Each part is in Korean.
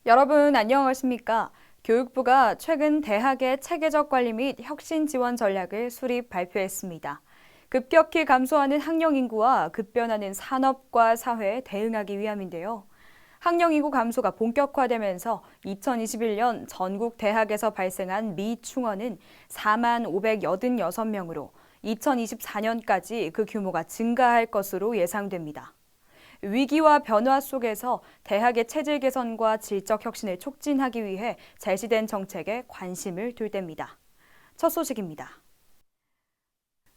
여러분 안녕하십니까? 교육부가 최근 대학의 체계적 관리 및 혁신 지원 전략을 수립 발표했습니다. 급격히 감소하는 학령 인구와 급변하는 산업과 사회에 대응하기 위함인데요. 학령 인구 감소가 본격화되면서 2021년 전국 대학에서 발생한 미충원은 4만 586명으로 2024년까지 그 규모가 증가할 것으로 예상됩니다. 위기와 변화 속에서 대학의 체질 개선과 질적 혁신을 촉진하기 위해 제시된 정책에 관심을 둘 때입니다. 첫 소식입니다.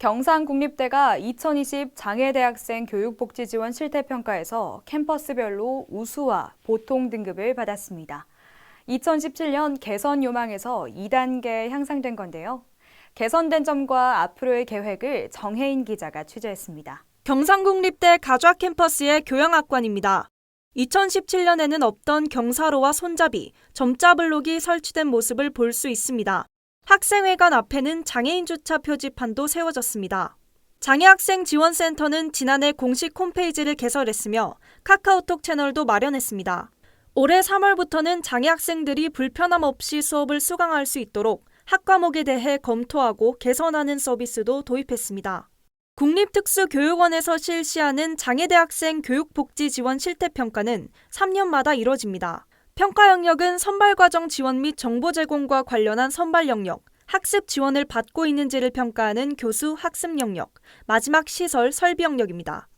경상국립대가 2020 장애대학생 교육복지지원 실태평가에서 캠퍼스별로 우수와 보통 등급을 받았습니다. 2017년 개선 요망에서 2단계 향상된 건데요. 개선된 점과 앞으로의 계획을 정혜인 기자가 취재했습니다. 경상국립대 가좌 캠퍼스의 교양학관입니다. 2017년에는 없던 경사로와 손잡이, 점자 블록이 설치된 모습을 볼 수 있습니다. 학생회관 앞에는 장애인 주차 표지판도 세워졌습니다. 장애학생 지원센터는 지난해 공식 홈페이지를 개설했으며 카카오톡 채널도 마련했습니다. 올해 3월부터는 장애학생들이 불편함 없이 수업을 수강할 수 있도록 학과목에 대해 검토하고 개선하는 서비스도 도입했습니다. 국립특수교육원에서 실시하는 장애대학생 교육복지지원 실태평가는 3년마다 이뤄집니다. 평가 영역은 선발과정 지원 및 정보 제공과 관련한 선발 영역, 학습 지원을 받고 있는지를 평가하는 교수 학습 영역, 마지막 시설 설비 영역입니다.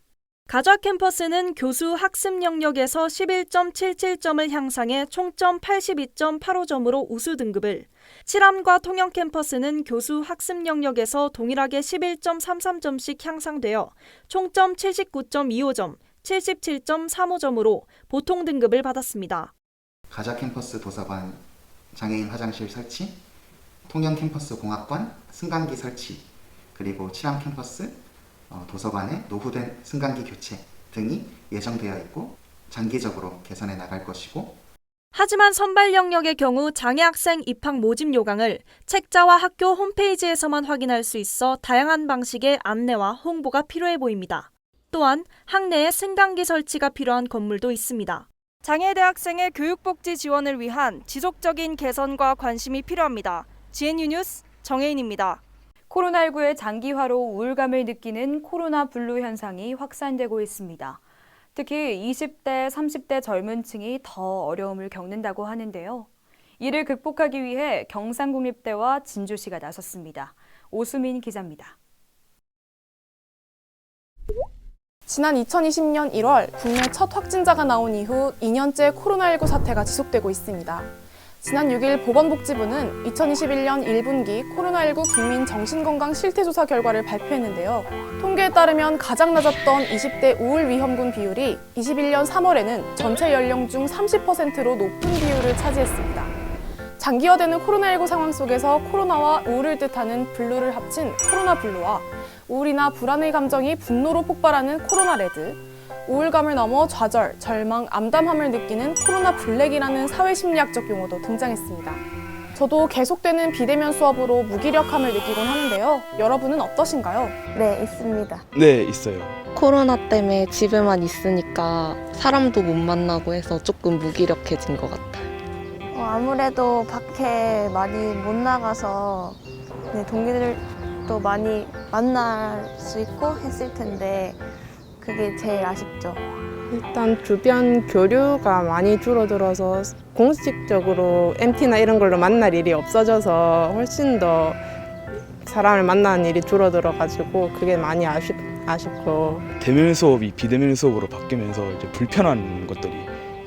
가좌 캠퍼스는 교수 학습 영역에서 11.77점을 향상해 총점 82.85점으로 우수 등급을, 칠암과 통영 캠퍼스는 교수 학습 영역에서 동일하게 11.33점씩 향상되어 총점 79.25점, 77.35점으로 보통 등급을 받았습니다. 가좌 캠퍼스 도서관 장애인 화장실 설치, 통영 캠퍼스 공학관 승강기 설치, 그리고 칠암 캠퍼스 도서관의 노후된 승강기 교체 등이 예정되어 있고 장기적으로 개선해 나갈 것이고, 하지만 선발 영역의 경우 장애학생 입학 모집 요강을 책자와 학교 홈페이지에서만 확인할 수 있어 다양한 방식의 안내와 홍보가 필요해 보입니다. 또한 학내에 승강기 설치가 필요한 건물도 있습니다. 장애대학생의 교육복지 지원을 위한 지속적인 개선과 관심이 필요합니다. GNU 뉴스 정혜인입니다. 코로나19의 장기화로 우울감을 느끼는 코로나 블루 현상이 확산되고 있습니다. 특히 20대, 30대 젊은 층이 더 어려움을 겪는다고 하는데요. 이를 극복하기 위해 경상국립대와 진주시가 나섰습니다. 오수민 기자입니다. 지난 2020년 1월 국내 첫 확진자가 나온 이후 2년째 코로나19 사태가 지속되고 있습니다. 지난 6일 보건복지부는 2021년 1분기 코로나19 국민 정신건강 실태조사 결과를 발표했는데요. 통계에 따르면 가장 낮았던 20대 우울 위험군 비율이 21년 3월에는 전체 연령 중 30%로 높은 비율을 차지했습니다. 장기화되는 코로나19 상황 속에서 코로나와 우울을 뜻하는 블루를 합친 코로나 블루와 우울이나 불안의 감정이 분노로 폭발하는 코로나 레드, 우울감을 넘어 좌절, 절망, 암담함을 느끼는 코로나 블랙이라는 사회심리학적 용어도 등장했습니다. 저도 계속되는 비대면 수업으로 무기력함을 느끼곤 하는데요. 여러분은 어떠신가요? 네, 있습니다. 네, 있어요. 코로나 때문에 집에만 있으니까 사람도 못 만나고 해서 조금 무기력해진 것 같아요. 아무래도 밖에 많이 못 나가서 동기들도 많이 만날 수 있고 했을 텐데 그게 제일 아쉽죠. 일단 주변 교류가 많이 줄어들어서 공식적으로 MT나 이런 걸로 만날 일이 없어져서 훨씬 더 사람을 만나는 일이 줄어들어가지고 그게 많이 아쉽고, 대면 수업이 비대면 수업으로 바뀌면서 이제 불편한 것들이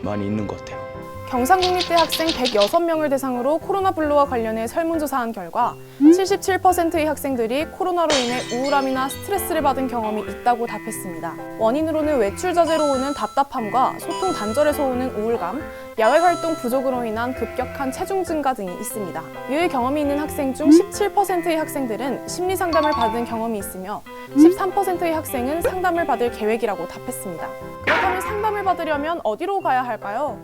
많이 있는 것 같아요. 경상국립대 학생 106명을 대상으로 코로나 블루와 관련해 설문조사한 결과 77%의 학생들이 코로나로 인해 우울함이나 스트레스를 받은 경험이 있다고 답했습니다. 원인으로는 외출 자제로 오는 답답함과 소통 단절에서 오는 우울감, 야외 활동 부족으로 인한 급격한 체중 증가 등이 있습니다. 유해 경험이 있는 학생 중 17%의 학생들은 심리 상담을 받은 경험이 있으며 13%의 학생은 상담을 받을 계획이라고 답했습니다. 그렇다면 상담을 받으려면 어디로 가야 할까요?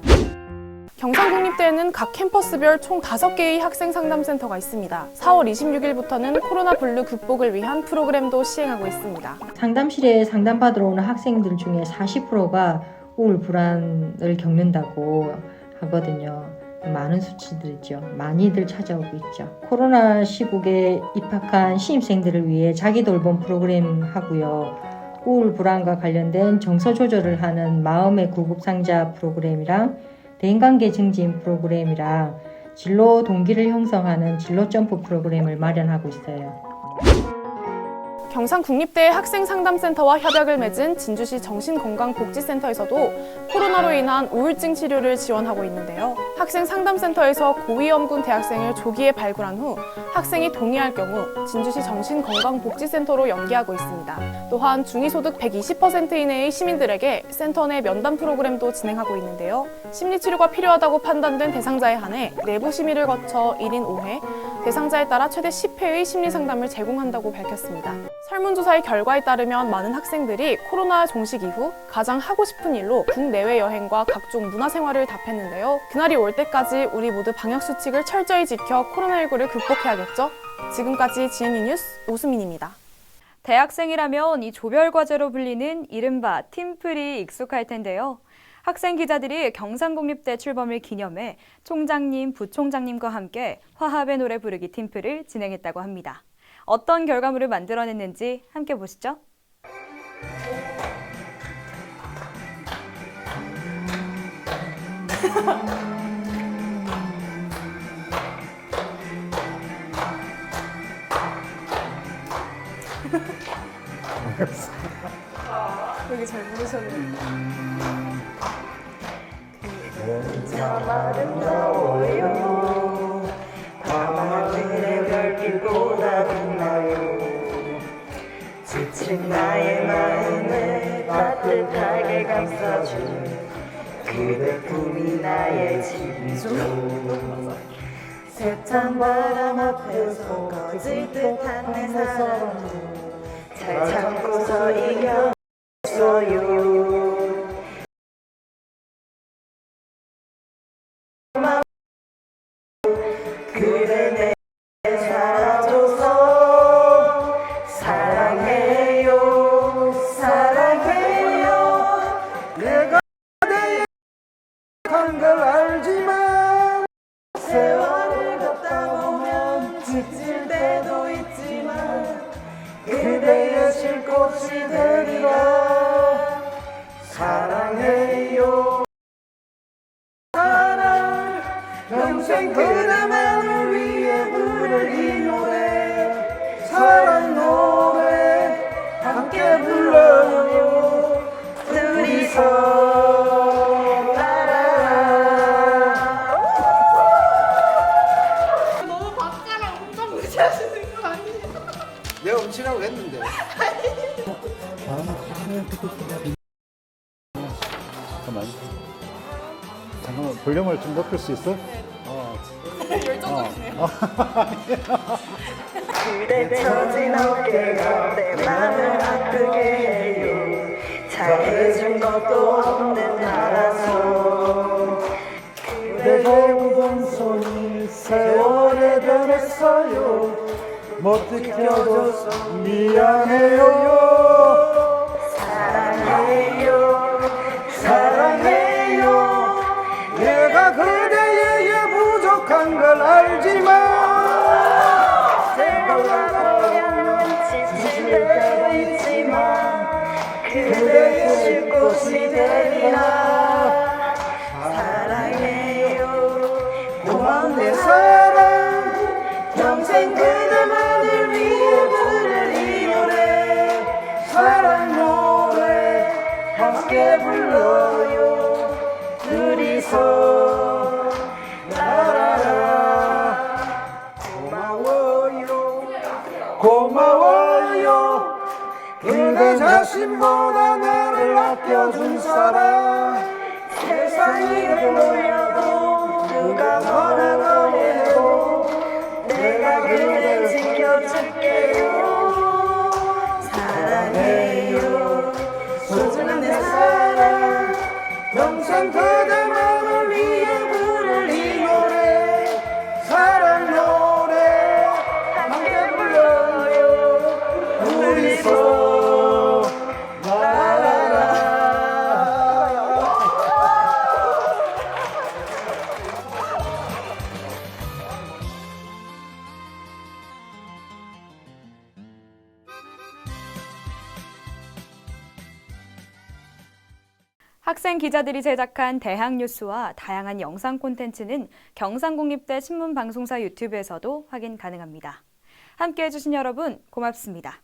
경상국립대에는 각 캠퍼스별 총 5개의 학생상담센터가 있습니다. 4월 26일부터는 코로나 블루 극복을 위한 프로그램도 시행하고 있습니다. 상담실에 상담받으러 오는 학생들 중에 40%가 우울, 불안을 겪는다고 하거든요. 많은 수치들이죠. 많이들 찾아오고 있죠. 코로나 시국에 입학한 신입생들을 위해 자기 돌봄 프로그램 하고요. 우울 불안과 관련된 정서 조절을 하는 마음의 구급 상자 프로그램이랑 대인관계 증진 프로그램이랑 진로 동기를 형성하는 진로 점프 프로그램을 마련하고 있어요. 경상국립대 학생상담센터와 협약을 맺은 진주시 정신건강복지센터에서도 코로나로 인한 우울증 치료를 지원하고 있는데요. 학생상담센터에서 고위험군 대학생을 조기에 발굴한 후 학생이 동의할 경우 진주시 정신건강복지센터로 연계하고 있습니다. 또한 중위소득 120% 이내의 시민들에게 센터 내 면담 프로그램도 진행하고 있는데요. 심리치료가 필요하다고 판단된 대상자에 한해 내부 심의를 거쳐 1인 5회, 대상자에 따라 최대 10회의 심리상담을 제공한다고 밝혔습니다. 설문조사의 결과에 따르면 많은 학생들이 코로나 종식 이후 가장 하고 싶은 일로 국내외 여행과 각종 문화생활을 답했는데요. 그날이 올 때까지 우리 모두 방역수칙을 철저히 지켜 코로나19를 극복해야겠죠? 지금까지 GNU 뉴스 오수민입니다. 대학생이라면 이 조별과제로 불리는 이른바 팀플이 익숙할 텐데요. 학생 기자들이 경상국립대 출범을 기념해 총장님, 부총장님과 함께 화합의 노래 부르기 팀플을 진행했다고 합니다. 어떤 결과물을 만들어냈는지 함께 보시죠. 여기 잘 부르셨네요. 밤하늘의 별빛보다 빛나요. 지친 나의 마음을 따뜻하게 감싸준 그대 품이 나의 집이죠. 세찬 바람 앞에서 꺼질 듯한 내 사랑도 잘 참고서 이겨냈어요. 그대 내 살아줘서 사랑해요 사랑해요. 내가 그대의 한 걸 알지만 세월을 걷다 보면 지칠 때도 있지만 그대의 쉴 곳이 되리라. 사랑해요 사랑. 평생 그대만을 위해 부를 이 노래 사랑 노래 함께 불러요. 둘이서 너무 박자랑 엄청 무시하시는 거 아니에요? 내가 음치라고 했는데. 잠깐만 볼륨을 좀 높일 수 있어? 열정적이시네요. 그대 처진 어깨가 내 맘을 아프게 해요. 잘해준 것도 없는 나라서 그대 보던 손이 세월에 변했어요. 못 지켜줘서 미안해요. 사랑해요 사랑해요. 내가 그대에게 부족한 걸 알지만 생각하면 지칠 때도 있지만 그대의 쉴 곳이 되리라. 사랑해요 고마운 내 사랑. 평생 그대만을 위해 부를 이 노래 사랑 노래 함께 불러요. 둘이서 라라라. 고마워요 고마워요. 그대 자신보다 나를 아껴준 사람. 세상이 돌려도 누가 뭐라 뭐래도 내가 그대 지켜줄게요. 사랑해요 소중한 내 사랑. 평생 그대만을 위해 부를 이 노래 사랑 노래 함께 불러요. 둘이서 라라라. 학생 기자들이 제작한 대학 뉴스와 다양한 영상 콘텐츠는 경상국립대 신문방송사 유튜브에서도 확인 가능합니다. 함께해 주신 여러분 고맙습니다.